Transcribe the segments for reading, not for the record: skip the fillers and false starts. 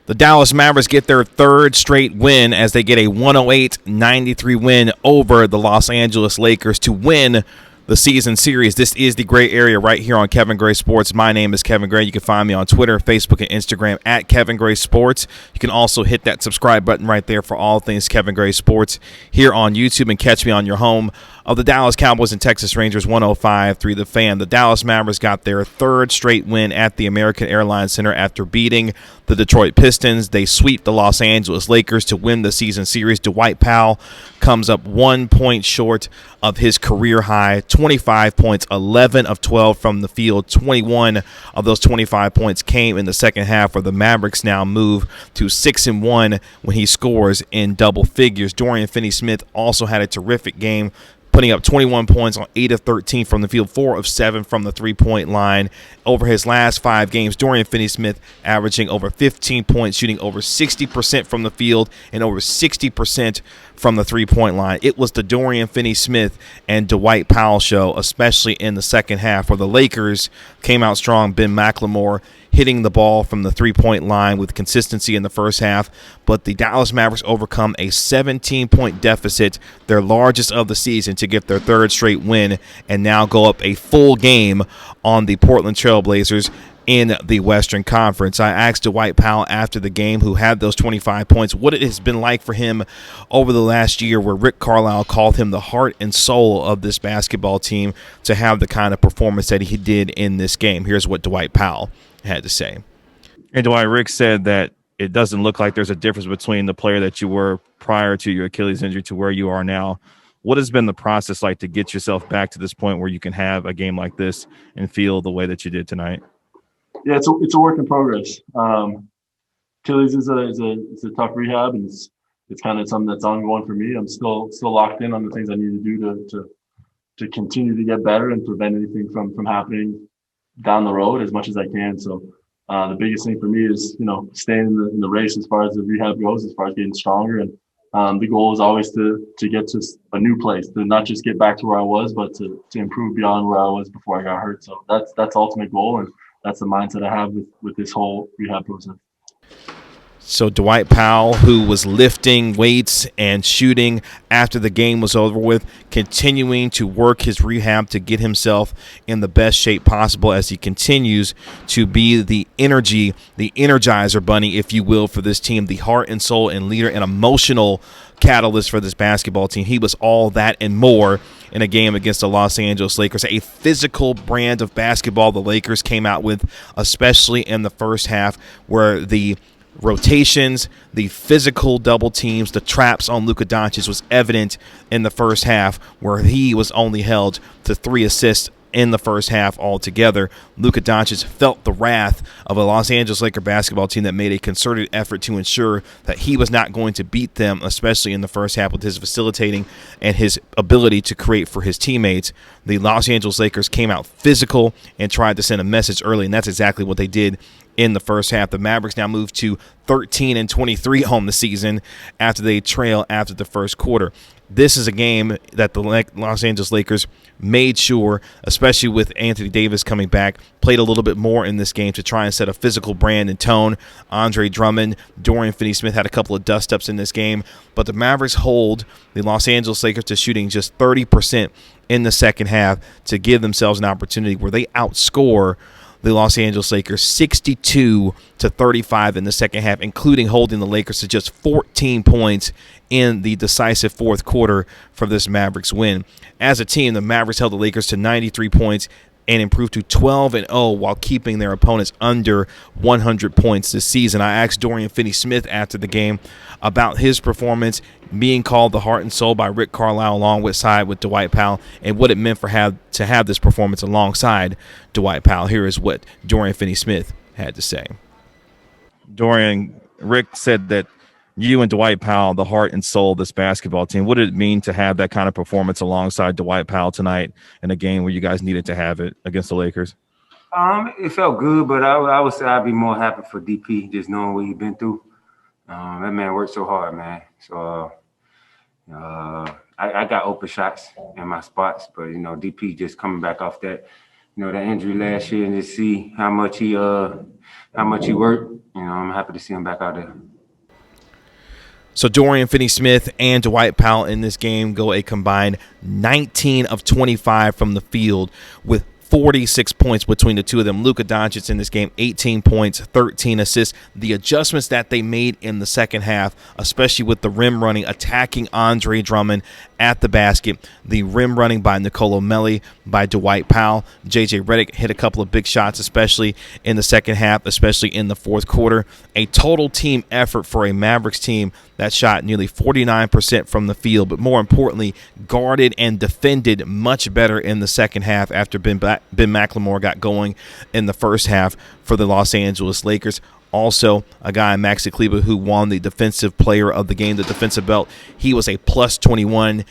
The Dallas Mavericks get their third straight win as they get a 108-93 win over the Los Angeles Lakers to win the season series. This is the Gray Area right here on Kevin Gray Sports. My name is Kevin Gray. You can find me on Twitter, Facebook, and Instagram at Kevin Gray Sports. You can also hit that subscribe button right there for all things Kevin Gray Sports here on YouTube, and catch me on your home of the Dallas Cowboys and Texas Rangers 105.3 The Fan. The Dallas Mavericks got their third straight win at the American Airlines Center after beating the Detroit Pistons. They sweep the Los Angeles Lakers to win the season series. Dwight Powell comes up 1 point short of his career high, 25 points, 11 of 12 from the field. 21 of those 25 points came in the second half, where the Mavericks now move to 6-1 when he scores in double figures. Dorian Finney-Smith also had a terrific game, putting up 21 points on 8 of 13 from the field, 4 of 7 from the three-point line. Over his last 5 games, Dorian Finney-Smith averaging over 15 points, shooting over 60% from the field and over 60% from the three-point line. It was the Dorian Finney-Smith and Dwight Powell show, especially in the second half, where the Lakers came out strong. Ben McLemore hitting the ball from the three-point line with consistency in the first half, but the Dallas Mavericks overcome a 17-point deficit, their largest of the season, to get their third straight win and now go up a full game on the Portland Trailblazers in the Western Conference. I asked Dwight Powell after the game, who had those 25 points, what it has been like for him over the last year, where Rick Carlisle called him the heart and soul of this basketball team, to have the kind of performance that he did in this game. Here's what Dwight Powell had to say. And Dwight, Rick said that it doesn't look like there's a difference between the player that you were prior to your Achilles injury to where you are now. What has been the process like to get yourself back to this point where you can have a game like this and feel the way that you did tonight? Yeah, it's a work in progress. Achilles is a tough rehab, and it's kind of something that's ongoing for me. I'm still locked in on the things I need to do to continue to get better and prevent anything from happening down the road as much as I can. So the biggest thing for me is, staying in the race as far as the rehab goes, as far as getting stronger. And the goal is always to get to a new place, to not just get back to where I was, but to improve beyond where I was before I got hurt. So that's the ultimate goal, and that's the mindset I have with this whole rehab process. So Dwight Powell, who was lifting weights and shooting after the game was over with, continuing to work his rehab to get himself in the best shape possible as he continues to be the energy, the energizer bunny, if you will, for this team, the heart and soul and leader and emotional catalyst for this basketball team. He was all that and more in a game against the Los Angeles Lakers, a physical brand of basketball the Lakers came out with, especially in the first half, where the rotations, the physical double teams, the traps on Luka Doncic was evident in the first half, where he was only held to 3 assists in the first half altogether. Luka Doncic felt the wrath of a Los Angeles Laker basketball team that made a concerted effort to ensure that he was not going to beat them, especially in the first half, with his facilitating and his ability to create for his teammates. The Los Angeles Lakers came out physical and tried to send a message early, and that's exactly what they did in the first half. The Mavericks now move to 13-23 on the season after they trail after the first quarter. This is a game that the Los Angeles Lakers made sure, especially with Anthony Davis coming back, played a little bit more in this game to try and set a physical brand and tone. Andre Drummond, Dorian Finney-Smith had a couple of dust-ups in this game, but the Mavericks hold the Los Angeles Lakers to shooting just 30% in the second half to give themselves an opportunity where they outscore the Los Angeles Lakers 62-35 in the second half, including holding the Lakers to just 14 points in the decisive fourth quarter for this Mavericks win. As a team, the Mavericks held the Lakers to 93 points and improved to 12-0 while keeping their opponents under 100 points this season. I asked Dorian Finney-Smith after the game about his performance, being called the heart and soul by Rick Carlisle alongside with Dwight Powell, and what it meant for to have this performance alongside Dwight Powell. Here is what Dorian Finney-Smith had to say. Dorian, Rick said that you and Dwight Powell, the heart and soul of this basketball team. What did it mean to have that kind of performance alongside Dwight Powell tonight in a game where you guys needed to have it against the Lakers? It felt good, but I would say I'd be more happy for DP, just knowing what he's been through. That man worked so hard, man. So I got open shots in my spots, but DP just coming back off that the injury last year and just see how much he worked. I'm happy to see him back out there. So Dorian Finney-Smith and Dwight Powell in this game go a combined 19 of 25 from the field with 46 points between the two of them. Luka Doncic in this game, 18 points, 13 assists. The adjustments that they made in the second half, especially with the rim running, attacking Andre Drummond at the basket, the rim running by Nicolo Melli, by Dwight Powell. J.J. Redick hit a couple of big shots, especially in the second half, especially in the fourth quarter. A total team effort for a Mavericks team that shot nearly 49% from the field, but more importantly, guarded and defended much better in the second half after Ben McLemore got going in the first half for the Los Angeles Lakers. Also, a guy, Maxi Kleber, who won the Defensive Player of the Game, the defensive belt. He was a plus 21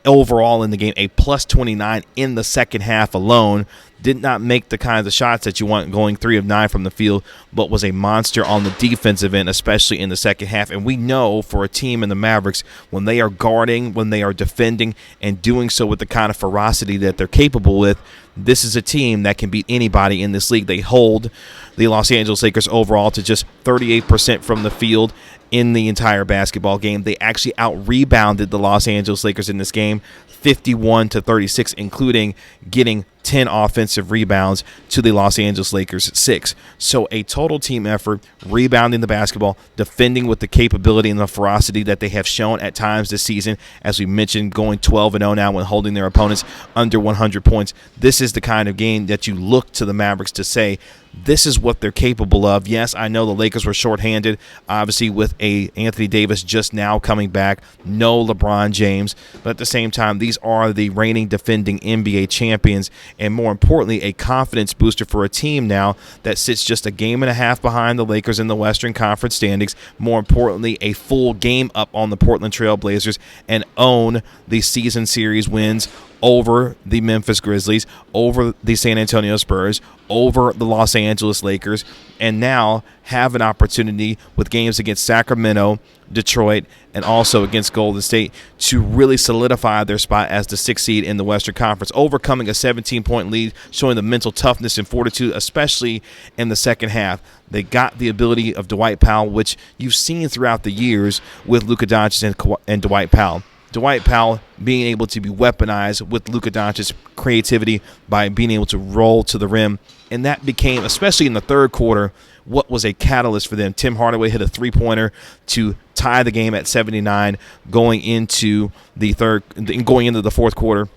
overall in the game, a plus 29 in the second half alone. Did not make the kinds of shots that you want, going 3 of 9 from the field, but was a monster on the defensive end, especially in the second half. And we know for a team in the Mavericks, when they are guarding, when they are defending, and doing so with the kind of ferocity that they're capable with, this is a team that can beat anybody in this league. They hold the Los Angeles Lakers overall to just 38% from the field in the entire basketball game. They actually out-rebounded the Los Angeles Lakers in this game, 51-36, including getting 10 offensive rebounds to the Los Angeles Lakers 6. So a total team effort, rebounding the basketball, defending with the capability and the ferocity that they have shown at times this season. As we mentioned, going 12-0 now when holding their opponents under 100 points. This is the kind of game that you look to the Mavericks to say, this is what they're capable of. Yes, I know the Lakers were shorthanded, obviously with a Anthony Davis just now coming back, no LeBron James, but at the same time, these are the reigning defending NBA champions, and more importantly, a confidence booster for a team now that sits just a game and a half behind the Lakers in the Western Conference standings. More importantly, a full game up on the Portland Trail Blazers and own the season series wins over the Memphis Grizzlies, over the San Antonio Spurs, over the Los Angeles Lakers, and now have an opportunity with games against Sacramento, Detroit, and also against Golden State to really solidify their spot as the 6th seed in the Western Conference, overcoming a 17-point lead, showing the mental toughness and fortitude, especially in the second half. They got the ability of Dwight Powell, which you've seen throughout the years with Luka Doncic and Dwight Powell. Dwight Powell being able to be weaponized with Luka Doncic's creativity by being able to roll to the rim. And that became, especially in the third quarter, what was a catalyst for them. Tim Hardaway hit a three-pointer to tie the game at 79 going into the fourth quarter.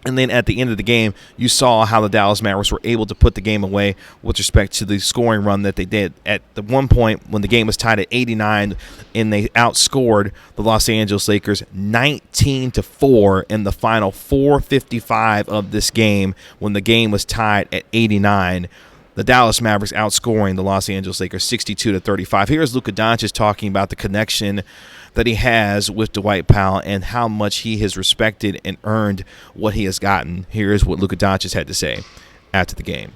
And then at the end of the game, you saw how the Dallas Mavericks were able to put the game away with respect to the scoring run that they did. At the one point when the game was tied at 89 and they outscored the Los Angeles Lakers 19-4 in the final 4:55 of this game when the game was tied at 89. The Dallas Mavericks outscoring the Los Angeles Lakers 62-35. Here's Luka Doncic talking about the connection that he has with Dwight Powell and how much he has respected and earned what he has gotten. Here's what Luka Doncic had to say after the game.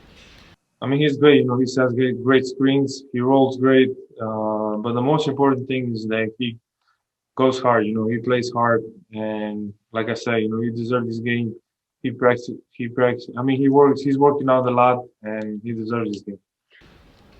I mean, he's great. He sets great screens. He rolls great. But the most important thing is that he goes hard. He plays hard. And like I said, he deserves this game. He practices. I mean, he works. He's working out a lot, and he deserves this game.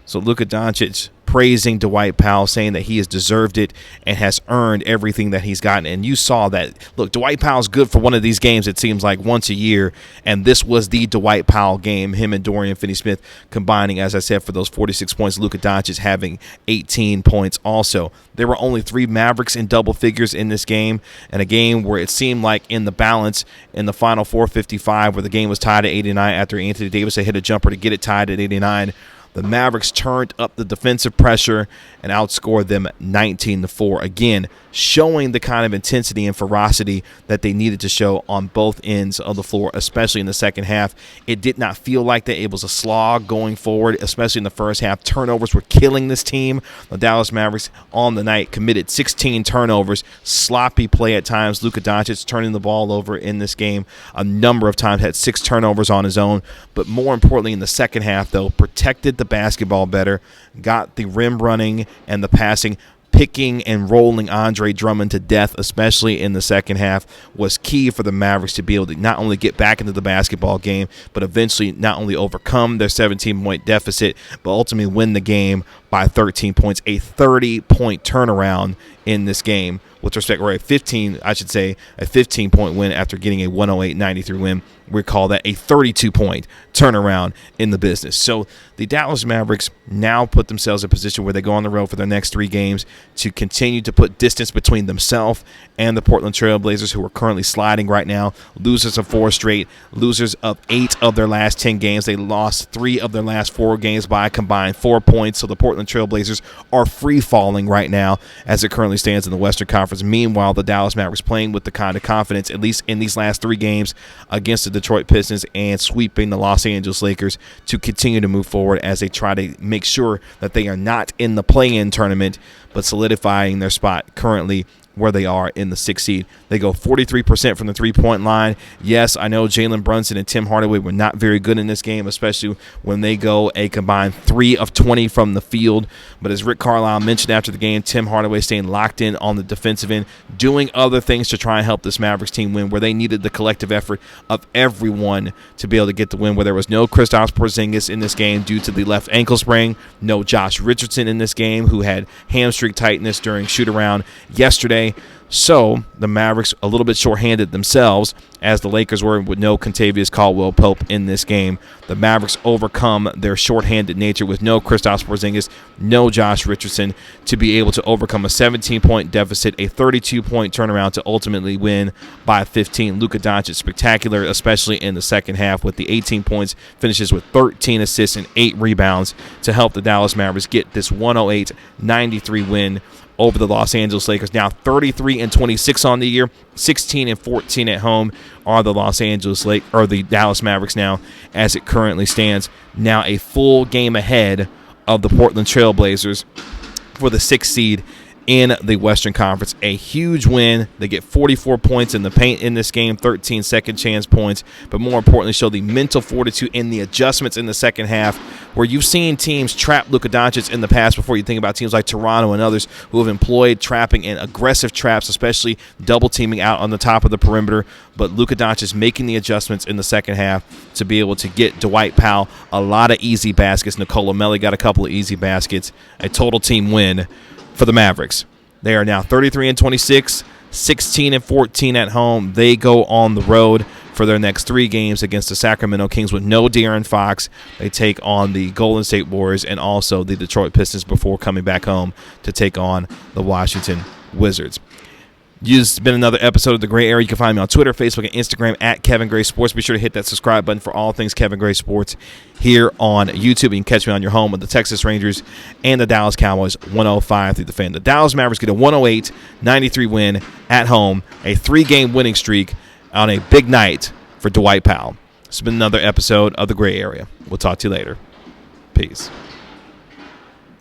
So Luka Doncic praising Dwight Powell, saying that he has deserved it and has earned everything that he's gotten. And you saw that. Look, Dwight Powell's good for one of these games, it seems like, once a year. And this was the Dwight Powell game, him and Dorian Finney-Smith combining, as I said, for those 46 points. Luka Doncic having 18 points also. There were only 3 Mavericks in double figures in this game, and a game where it seemed like in the balance in the final 4:55 where the game was tied at 89 after Anthony Davis had hit a jumper to get it tied at 89. The Mavericks turned up the defensive pressure and outscored them 19-4. Again, showing the kind of intensity and ferocity that they needed to show on both ends of the floor, especially in the second half. It did not feel like that. It was a slog going forward, especially in the first half. Turnovers were killing this team. The Dallas Mavericks on the night committed 16 turnovers. Sloppy play at times. Luka Doncic turning the ball over in this game a number of times. Had 6 turnovers on his own. But more importantly, in the second half, though, protected the basketball better, got the rim running and the passing picking and rolling Andre Drummond to death, especially in the second half, was key for the Mavericks to be able to not only get back into the basketball game, but eventually not only overcome their 17-point deficit, but ultimately win the game by 13 points, a 30-point turnaround in this game with respect, or a 15-point win after getting a 108-93 win. We call that a 32-point turnaround in the business. So the Dallas Mavericks now put themselves in a position where they go on the road for their next 3 games to continue to put distance between themselves and the Portland Trail Blazers, who are currently sliding right now, losers of 4 straight, losers of 8 of their last 10 games. They lost 3 of their last 4 games by a combined 4 points. So the Portland Trail Blazers are free-falling right now as it currently stands in the Western Conference. Meanwhile, the Dallas Mavericks playing with the kind of confidence, at least in these last 3 games against the Detroit Pistons and sweeping the Los Angeles Lakers, to continue to move forward as they try to make sure that they are not in the play-in tournament, but solidifying their spot currently where they are in the 6th seed. They go 43% from the three-point line. Yes, I know Jalen Brunson and Tim Hardaway were not very good in this game, especially when they go a combined 3 of 20 from the field. But as Rick Carlisle mentioned after the game, Tim Hardaway staying locked in on the defensive end, doing other things to try and help this Mavericks team win, where they needed the collective effort of everyone to be able to get the win, where there was no Kristaps Porzingis in this game due to the left ankle sprain, no Josh Richardson in this game, who had hamstring tightness during shoot-around yesterday. So the Mavericks a little bit shorthanded themselves, as the Lakers were with no Kentavious Caldwell-Pope in this game. The Mavericks overcome their shorthanded nature with no Kristaps Porzingis, no Josh Richardson, to be able to overcome a 17-point deficit, a 32-point turnaround to ultimately win by 15. Luka Doncic spectacular, especially in the second half, with the 18 points, finishes with 13 assists and 8 rebounds to help the Dallas Mavericks get this 108-93 win over the Los Angeles Lakers. Now 33-26 on the year, 16-14 at home are the the Dallas Mavericks now, as it currently stands. Now a full game ahead of the Portland Trail Blazers for the 6th seed in the Western Conference. A huge win. They get 44 points in the paint in this game, 13 second chance points, but more importantly show the mental fortitude and the adjustments in the second half, where you've seen teams trap Luka Doncic in the past before. You think about teams like Toronto and others who have employed trapping and aggressive traps, especially double teaming out on the top of the perimeter. But Luka Doncic making the adjustments in the second half to be able to get Dwight Powell a lot of easy baskets. Nicola Melli got a couple of easy baskets. A total team win for the Mavericks. They are now 33-26, 16-14 at home. They go on the road for their next 3 games against the Sacramento Kings with no De'Aaron Fox. They take on the Golden State Warriors and also the Detroit Pistons before coming back home to take on the Washington Wizards. This has been another episode of The Gray Area. You can find me on Twitter, Facebook, and Instagram at Kevin Gray Sports. Be sure to hit that subscribe button for all things Kevin Gray Sports here on YouTube. You can catch me on your home with the Texas Rangers and the Dallas Cowboys, 105 through the fan. The Dallas Mavericks get a 108-93 win at home, a 3-game winning streak on a big night for Dwight Powell. This has been another episode of The Gray Area. We'll talk to you later. Peace.